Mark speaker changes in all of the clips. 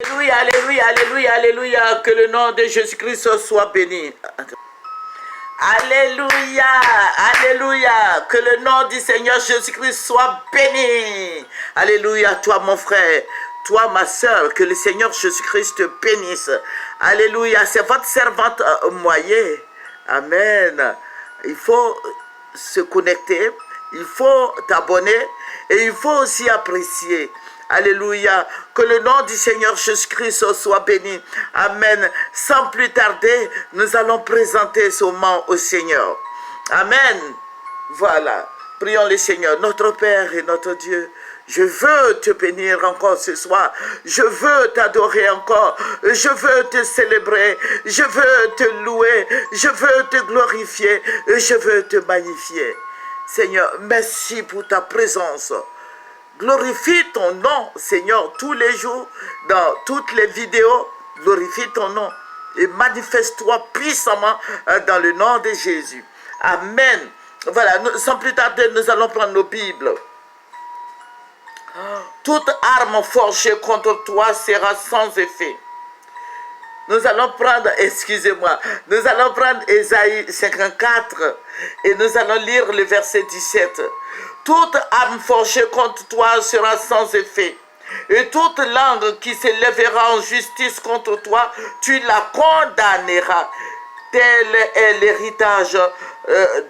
Speaker 1: Alléluia, alléluia, alléluia, alléluia. Que le nom de Jésus-Christ soit béni. Alléluia, alléluia. Que le nom du Seigneur Jésus-Christ soit béni. Alléluia, toi mon frère, toi ma soeur, que le Seigneur Jésus-Christ te bénisse. Alléluia, c'est votre servante Moyer. Amen. Il faut se connecter, il faut t'abonner et il faut aussi apprécier. Alléluia. Que le nom du Seigneur Jésus-Christ soit béni. Amen. Sans plus tarder, nous allons présenter ce moment au Seigneur. Amen. Voilà. Prions le Seigneur, notre Père et notre Dieu. Je veux te bénir encore ce soir. Je veux t'adorer encore. Je veux te célébrer. Je veux te louer. Je veux te glorifier. Je veux te magnifier. Seigneur, merci pour ta présence. Glorifie ton nom, Seigneur, tous les jours, dans toutes les vidéos. Glorifie ton nom et manifeste-toi puissamment dans le nom de Jésus. Amen. Voilà, sans plus tarder, nous allons prendre nos Bibles. Toute arme forgée contre toi sera sans effet. Nous allons prendre, excusez-moi, nous allons prendre Ésaïe 54 et nous allons lire le verset 17. Toute arme forgée contre toi sera sans effet. Et toute langue qui s'élèvera en justice contre toi, tu la condamneras. Tel est l'héritage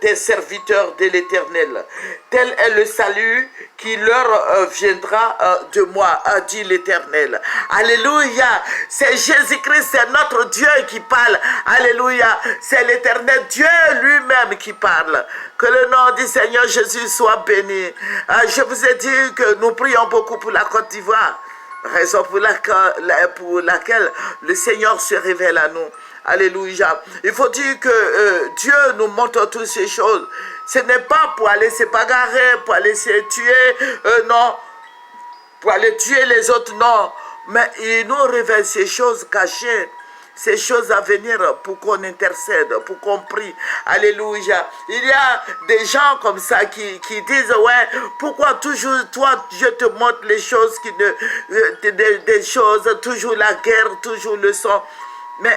Speaker 1: des serviteurs de l'Éternel. Tel est le salut qui leur viendra de moi, dit l'Éternel. Alléluia. C'est Jésus-Christ, c'est notre Dieu qui parle. Alléluia. C'est l'Éternel Dieu lui-même qui parle. Que le nom du Seigneur Jésus soit béni. Je vous ai dit que nous prions beaucoup pour la Côte d'Ivoire. Raison pour laquelle le Seigneur se révèle à nous. Alléluia. Il faut dire que Dieu nous montre toutes ces choses. Ce n'est pas pour aller se bagarrer, pour aller se tuer, non. Pour aller tuer les autres, non. Mais il nous révèle ces choses cachées, ces choses à venir pour qu'on intercède, pour qu'on prie. Alléluia. Il y a des gens comme ça qui disent, ouais, pourquoi toujours toi, Dieu te montre les choses, des choses, toujours la guerre, toujours le sang. Mais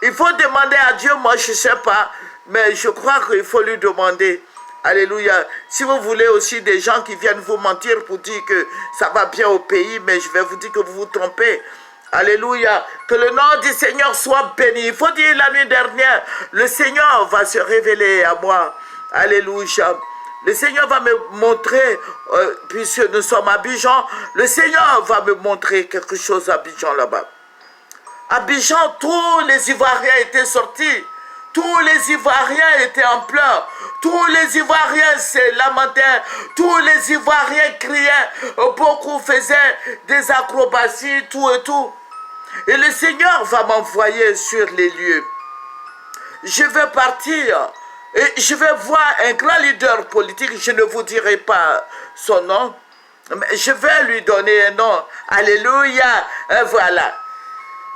Speaker 1: il faut demander à Dieu, moi je ne sais pas, mais je crois qu'il faut lui demander. Alléluia. Si vous voulez aussi des gens qui viennent vous mentir pour dire que ça va bien au pays, mais je vais vous dire que vous vous trompez. Alléluia. Que le nom du Seigneur soit béni. Il faut dire la nuit dernière, le Seigneur va se révéler à moi. Alléluia. Le Seigneur va me montrer, puisque nous sommes à Abidjan, le Seigneur va me montrer quelque chose à Abidjan là-bas. Abidjan, tous les Ivoiriens étaient sortis. Tous les Ivoiriens étaient en pleurs. Tous les Ivoiriens se lamentaient. Tous les Ivoiriens criaient. Beaucoup faisaient des acrobaties, tout et tout. Et le Seigneur va m'envoyer sur les lieux. Je vais partir et je vais voir un grand leader politique. Je ne vous dirai pas son nom, mais je vais lui donner un nom. Alléluia. Et voilà.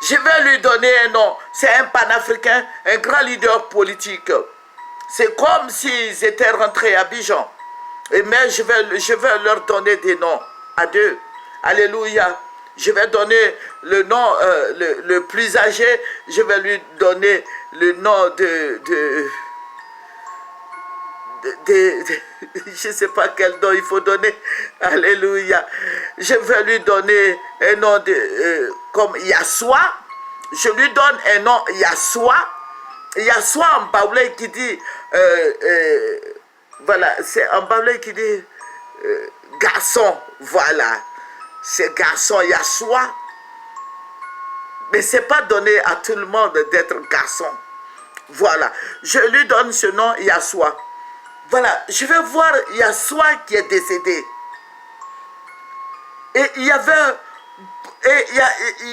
Speaker 1: Je vais lui donner un nom. C'est un panafricain, un grand leader politique. C'est comme s'ils étaient rentrés à Abidjan. Mais je vais leur donner des noms à deux. Alléluia. Je vais donner le nom le plus âgé. Je vais lui donner le nom je ne sais pas quel nom il faut donner. Alléluia. Je vais lui donner un nom comme Yassoua. Je lui donne un nom Yassoua. Yassoua en baoulé qui dit voilà, c'est en baoulé qui dit garçon. Voilà. C'est garçon Yassoua. Mais ce n'est pas donné à tout le monde d'être garçon. Voilà. Je lui donne ce nom Yassoua. Voilà, je vais voir Yassoua qui est décédé. Et il y avait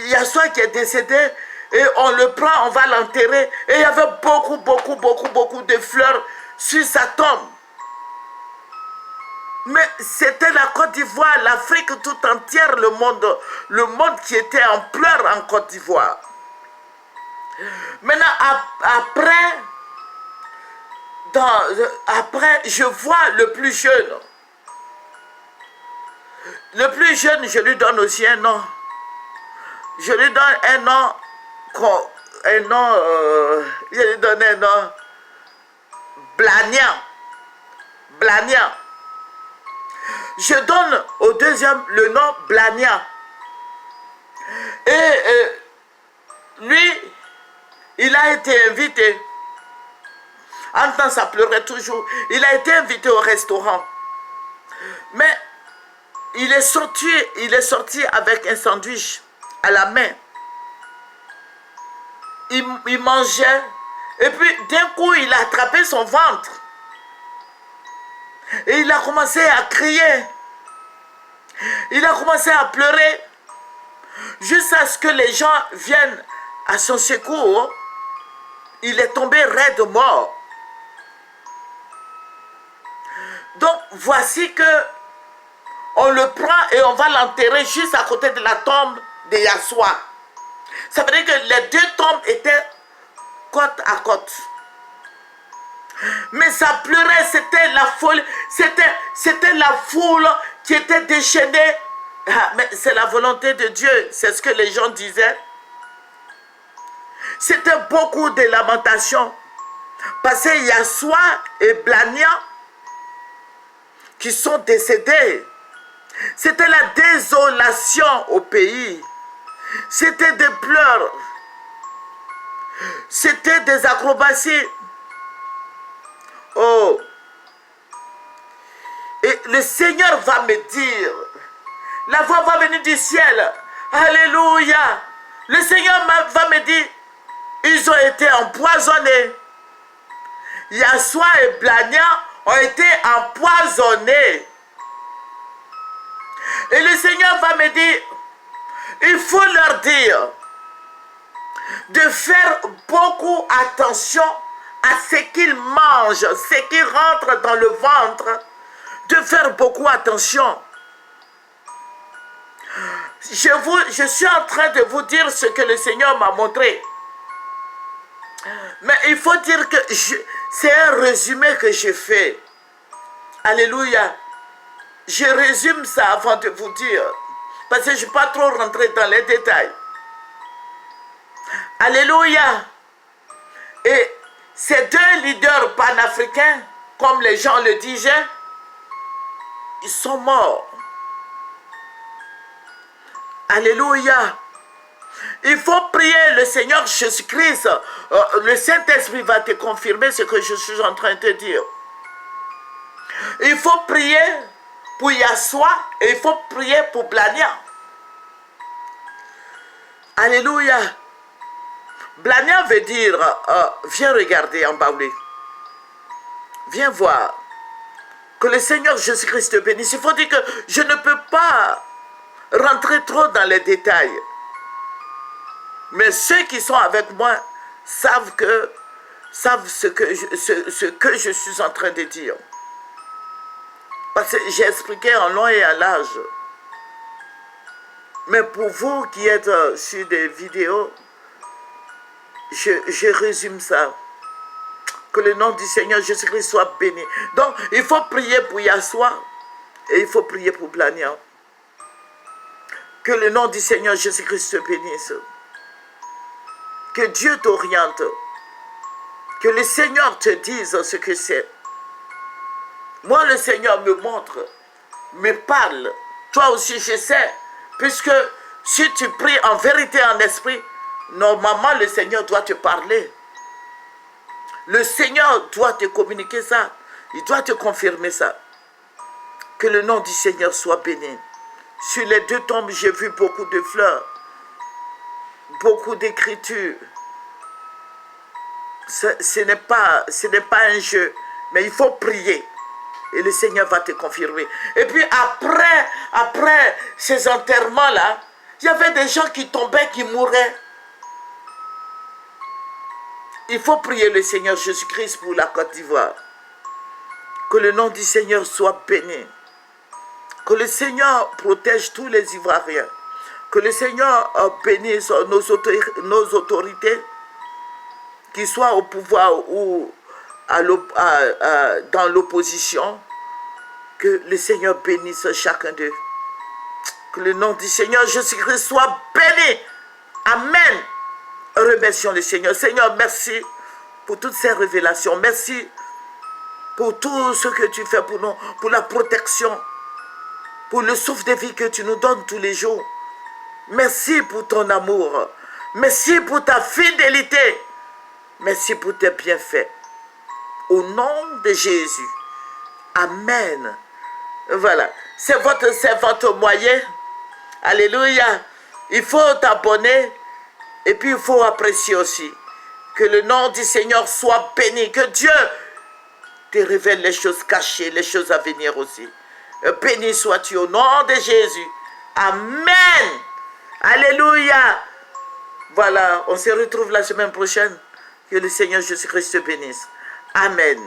Speaker 1: Yassoua qui est décédé et on le prend, on va l'enterrer. Et il y avait beaucoup de fleurs sur sa tombe. Mais c'était la Côte d'Ivoire, l'Afrique tout entière, le monde qui était en pleurs en Côte d'Ivoire. Maintenant, après, je vois le plus jeune. Le plus jeune, je lui donne aussi un nom. je lui donne un nom, je lui donne un nom, Blania. Blania. Je donne au deuxième le nom Blania. Et lui, il a été invité. En temps, ça pleurait toujours. Il a été invité au restaurant. Mais il est sorti avec un sandwich à la main. Il mangeait. Et puis, d'un coup, il a attrapé son ventre. Et il a commencé à crier. Il a commencé à pleurer. Jusqu'à ce que les gens viennent à son secours. Il est tombé raide mort. Donc, voici que on le prend et on va l'enterrer juste à côté de la tombe de Yahshua. Ça veut dire que les deux tombes étaient côte à côte. Mais ça pleurait, c'était la foule, c'était la foule qui était déchaînée. Ah, mais c'est la volonté de Dieu, c'est ce que les gens disaient. C'était beaucoup de lamentations. Parce que Yahshua et Blania qui sont décédés. C'était la désolation au pays. C'était des pleurs. C'était des acrobaties. Oh. Et le Seigneur va me dire, la voix va venir du ciel. Alléluia. Le Seigneur va me dire, ils ont été empoisonnés. Yahshua et Blania ont été empoisonnés. Et le Seigneur va me dire, il faut leur dire de faire beaucoup attention à ce qu'ils mangent, ce qui rentre dans le ventre, de faire beaucoup attention. Je suis en train de vous dire ce que le Seigneur m'a montré. Mais il faut dire que c'est un résumé que je fais. Alléluia. Je résume ça avant de vous dire. Parce que je ne suis pas trop rentré dans les détails. Alléluia. Et ces deux leaders panafricains, comme les gens le disaient, ils sont morts. Alléluia. Il faut prier le Seigneur Jésus-Christ. Le Saint-Esprit va te confirmer ce que je suis en train de te dire. Il faut prier pour Yahshua et il faut prier pour Blania. Alléluia. Blania veut dire, viens regarder en bas. Viens voir. Que le Seigneur Jésus-Christ te bénisse. Il faut dire que je ne peux pas rentrer trop dans les détails. Mais ceux qui sont avec moi savent ce que je suis en train de dire. Parce que j'ai expliqué en long et en large. Mais pour vous qui êtes sur des vidéos, je résume ça. Que le nom du Seigneur Jésus-Christ soit béni. Donc, il faut prier pour Yahshua et il faut prier pour Blania. Que le nom du Seigneur Jésus-Christ te bénisse. Que Dieu t'oriente. Que le Seigneur te dise ce que c'est. Moi, le Seigneur me montre, me parle. Toi aussi, je sais. Puisque si tu pries en vérité, en esprit, normalement, le Seigneur doit te parler. Le Seigneur doit te communiquer ça. Il doit te confirmer ça. Que le nom du Seigneur soit béni. Sur les deux tombes, j'ai vu beaucoup de fleurs. Beaucoup d'écritures. Ce n'est pas un jeu. Mais il faut prier. Et le Seigneur va te confirmer. Et puis après ces enterrements-là, il y avait des gens qui tombaient, qui mouraient. Il faut prier le Seigneur Jésus-Christ pour la Côte d'Ivoire. Que le nom du Seigneur soit béni. Que le Seigneur protège tous les Ivoiriens. Que le Seigneur bénisse nos autorités, qu'ils soient au pouvoir ou dans l'opposition. Que le Seigneur bénisse chacun d'eux. Que le nom du Seigneur Jésus-Christ soit béni Amen. Remercions le Seigneur. Seigneur, merci pour toutes ces révélations. Merci pour tout ce que tu fais pour nous, pour la protection, pour le souffle de vie que tu nous donnes tous les jours. Merci pour ton amour. Merci pour ta fidélité. Merci pour tes bienfaits. Au nom de Jésus. Amen. Voilà. C'est votre moyen. Alléluia. Il faut t'abonner. Et puis il faut apprécier aussi. Que le nom du Seigneur soit béni. Que Dieu te révèle les choses cachées, les choses à venir aussi. Béni sois-tu au nom de Jésus. Amen. Alléluia. Voilà, on se retrouve la semaine prochaine. Que le Seigneur Jésus-Christ te bénisse. Amen.